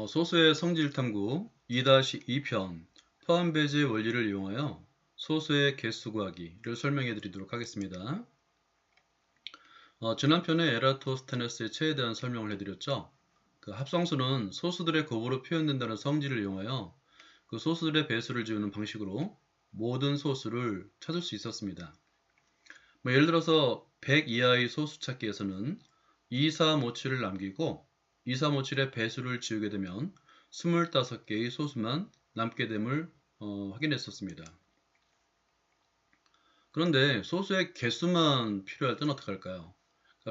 소수의 성질 탐구 2-2편 포함 배제의 원리를 이용하여 소수의 개수 구하기를 설명해 드리도록 하겠습니다. 지난 편에 에라토스테네스의 체에 대한 설명을 해드렸죠. 그 합성수는 소수들의 곱으로 표현된다는 성질을 이용하여 그 소수들의 배수를 지우는 방식으로 모든 소수를 찾을 수 있었습니다. 예를 들어서 100 이하의 소수 찾기에서는 2, 3, 5, 7을 남기고 2, 3, 5, 7의 배수를 지우게 되면 25개의 소수만 남게 됨을 확인했었습니다. 그런데 소수의 개수만 필요할 땐 어떻게 할까요?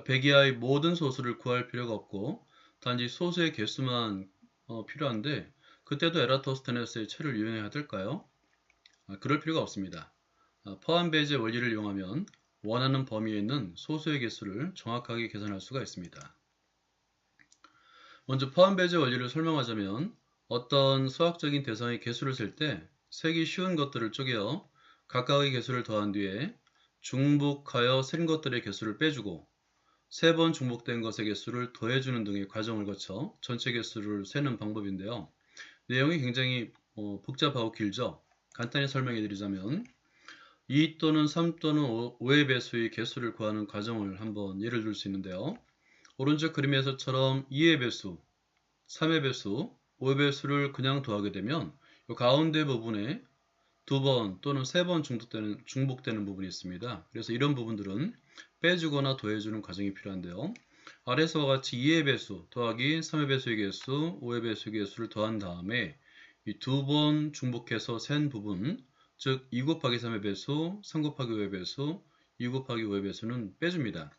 100 이하의 모든 소수를 구할 필요가 없고 단지 소수의 개수만 필요한데 그때도 에라토스테네스의 체를 이용해야 될까요? 그럴 필요가 없습니다. 포함 배제 원리를 이용하면 원하는 범위에 있는 소수의 개수를 정확하게 계산할 수가 있습니다. 먼저 포함 배제 원리를 설명하자면 어떤 수학적인 대상의 개수를 셀 때 세기 쉬운 것들을 쪼개어 각각의 개수를 더한 뒤에 중복하여 센 것들의 개수를 빼주고 3번 중복된 것의 개수를 더해주는 등의 과정을 거쳐 전체 개수를 세는 방법인데요. 내용이 굉장히 복잡하고 길죠. 간단히 설명해 드리자면 2 또는 3 또는 5의 배수의 개수를 구하는 과정을 한번 예를 들 수 있는데요. 오른쪽 그림에서처럼 2의 배수, 3의 배수, 5의 배수를 그냥 더하게 되면 이 가운데 부분에 2번 또는 3번 중복되는 부분이 있습니다. 그래서 이런 부분들은 빼주거나 더해주는 과정이 필요한데요. 아래서와 같이 2의 배수 더하기 3의 배수의 개수, 5의 배수의 개수를 더한 다음에 이 2번 중복해서 센 부분, 즉 2 곱하기 3의 배수, 3 곱하기 5의 배수, 2 곱하기 5의 배수는 빼줍니다.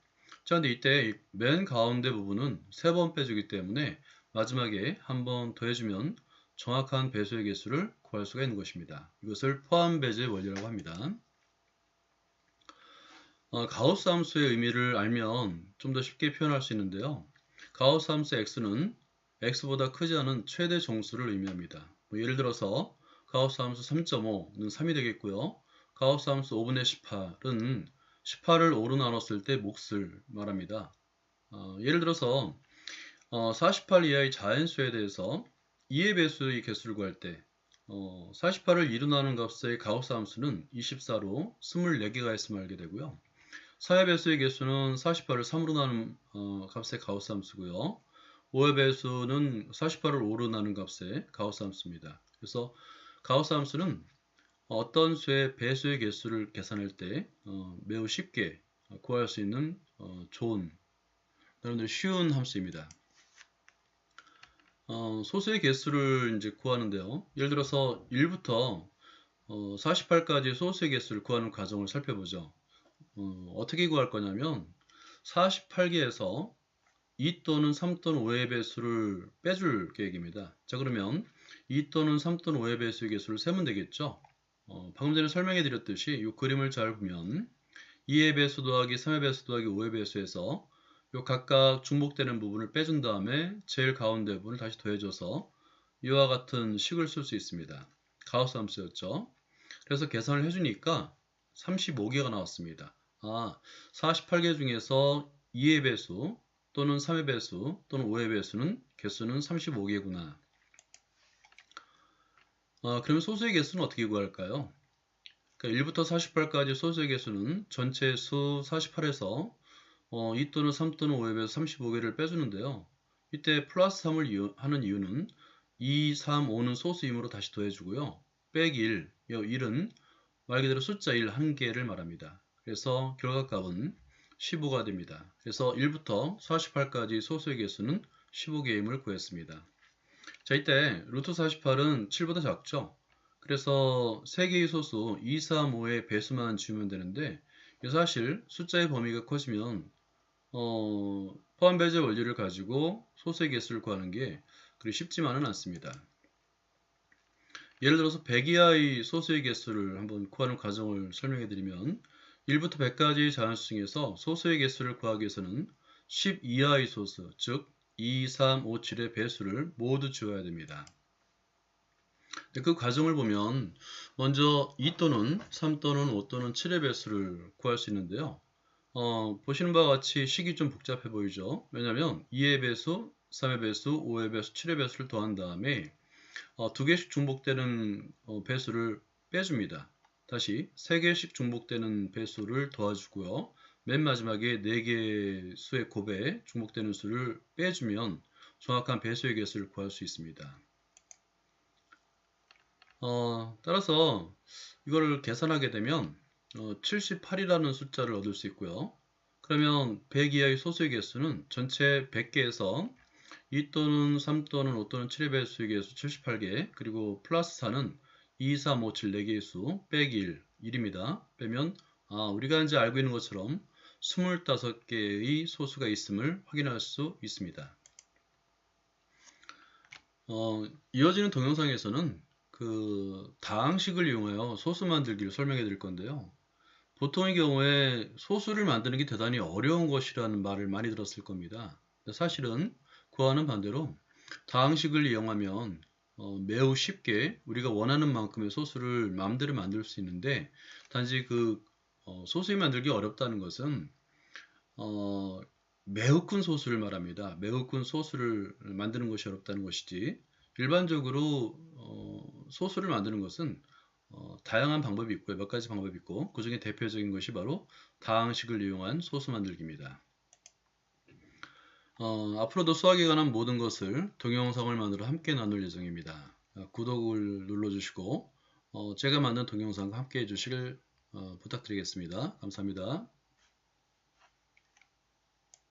자, 근데 이때 맨 가운데 부분은 3번 빼주기 때문에 마지막에 한 번 더해주면 정확한 배수의 개수를 구할 수가 있는 것입니다. 이것을 포함 배제 원리라고 합니다. 가우스 함수의 의미를 알면 좀 더 쉽게 표현할 수 있는데요. 가우스 함수 x는 x보다 크지 않은 최대 정수를 의미합니다. 예를 들어서 가우스 함수 3.5는 3이 되겠고요. 가우스 함수 5분의 18은 18을 5로 나눴을 때 몫을 말합니다. 예를 들어서 48 이하의 자연수에 대해서 2의 배수의 개수를 구할 때 48을 2로 나눈 값의 가우스 함수는 24로 24개가 있음을 알게 되고요. 4의 배수의 개수는 48을 3으로 나눈 값의 가우스 함수고요. 5의 배수는 48을 5로 나눈 값의 가우스 함수입니다. 그래서 가우스 함수는 어떤 수의 배수의 개수를 계산할 때 매우 쉽게 구할 수 있는 좋은, 여러분들 쉬운 함수입니다. 소수의 개수를 이제 구하는데요. 예를 들어서 1부터 48까지 소수의 개수를 구하는 과정을 살펴보죠. 어떻게 구할 거냐면 48개에서 2 또는 3 또는 5의 배수를 빼줄 계획입니다. 자, 그러면 2 또는 3 또는 5의 배수의 개수를 세면 되겠죠. 방금 전에 설명해 드렸듯이 이 그림을 잘 보면 2의 배수 더하기 3의 배수 더하기 5의 배수에서 요 각각 중복되는 부분을 빼준 다음에 제일 가운데 부분을 다시 더해줘서 이와 같은 식을 쓸 수 있습니다. 가우스 함수였죠. 그래서 계산을 해주니까 35개가 나왔습니다. 48개 중에서 2의 배수 또는 3의 배수 또는 5의 배수는 개수는 35개구나. 그러면 소수의 개수는 어떻게 구할까요? 그러니까 1부터 48까지 소수의 개수는 전체 수 48에서 2 또는 3 또는 5에 비해서 35개를 빼주는데요. 이때 플러스 3을 하는 이유는 2, 3, 5는 소수이므로 다시 더해주고요. 빼기 1, 이 1은 말 그대로 숫자 1, 한 개를 말합니다. 그래서 결과값은 15가 됩니다. 그래서 1부터 48까지 소수의 개수는 15개임을 구했습니다. 자, 이때 루트 48은 7보다 작죠? 그래서 3개의 소수 2, 3, 5의 배수만 지우면 되는데 사실 숫자의 범위가 커지면 포함 배제 원리를 가지고 소수의 개수를 구하는 게 그리 쉽지만은 않습니다. 예를 들어서 100 이하의 소수의 개수를 한번 구하는 과정을 설명해 드리면 1부터 100까지 자연수 중에서 소수의 개수를 구하기 위해서는 10 이하의 소수, 즉 2, 3, 5, 7의 배수를 모두 지워야 됩니다. 그 과정을 보면 먼저 2 또는 3 또는 5 또는 7의 배수를 구할 수 있는데요. 보시는 바와 같이 식이 좀 복잡해 보이죠. 왜냐하면 2의 배수, 3의 배수, 5의 배수, 7의 배수를 더한 다음에 두 개씩 중복되는 배수를 빼줍니다. 다시 세 개씩 중복되는 배수를 도와주고요. 맨 마지막에 네 개의 수의 곱에 중복되는 수를 빼주면 정확한 배수의 개수를 구할 수 있습니다. 따라서 이걸 계산하게 되면 78이라는 숫자를 얻을 수 있고요. 그러면 100 이하의 소수의 개수는 전체 100개에서 2 또는 3 또는 5 또는 7의 배수의 개수 78개, 그리고 플러스 4는 2, 3, 5, 7, 4개의 수, 빼기 1, 1입니다. 빼면 우리가 이제 알고 있는 것처럼 25개의 소수가 있음을 확인할 수 있습니다. 이어지는 동영상에서는 그 다항식을 이용하여 소수 만들기를 설명해 드릴 건데요. 보통의 경우에 소수를 만드는 게 대단히 어려운 것이라는 말을 많이 들었을 겁니다. 사실은 그와는 반대로 다항식을 이용하면 매우 쉽게 우리가 원하는 만큼의 소수를 마음대로 만들 수 있는데, 단지 그 소수를 만들기 어렵다는 것은 매우 큰 소수를 말합니다. 매우 큰 소수를 만드는 것이 어렵다는 것이지, 일반적으로 소수를 만드는 것은 다양한 방법이 있고요. 몇 가지 방법이 있고, 그 중에 대표적인 것이 바로 다항식을 이용한 소수 만들기입니다. 앞으로도 수학에 관한 모든 것을 동영상을 만들어 함께 나눌 예정입니다. 구독을 눌러주시고 제가 만든 동영상과 함께 해주시길 부탁드리겠습니다. 감사합니다.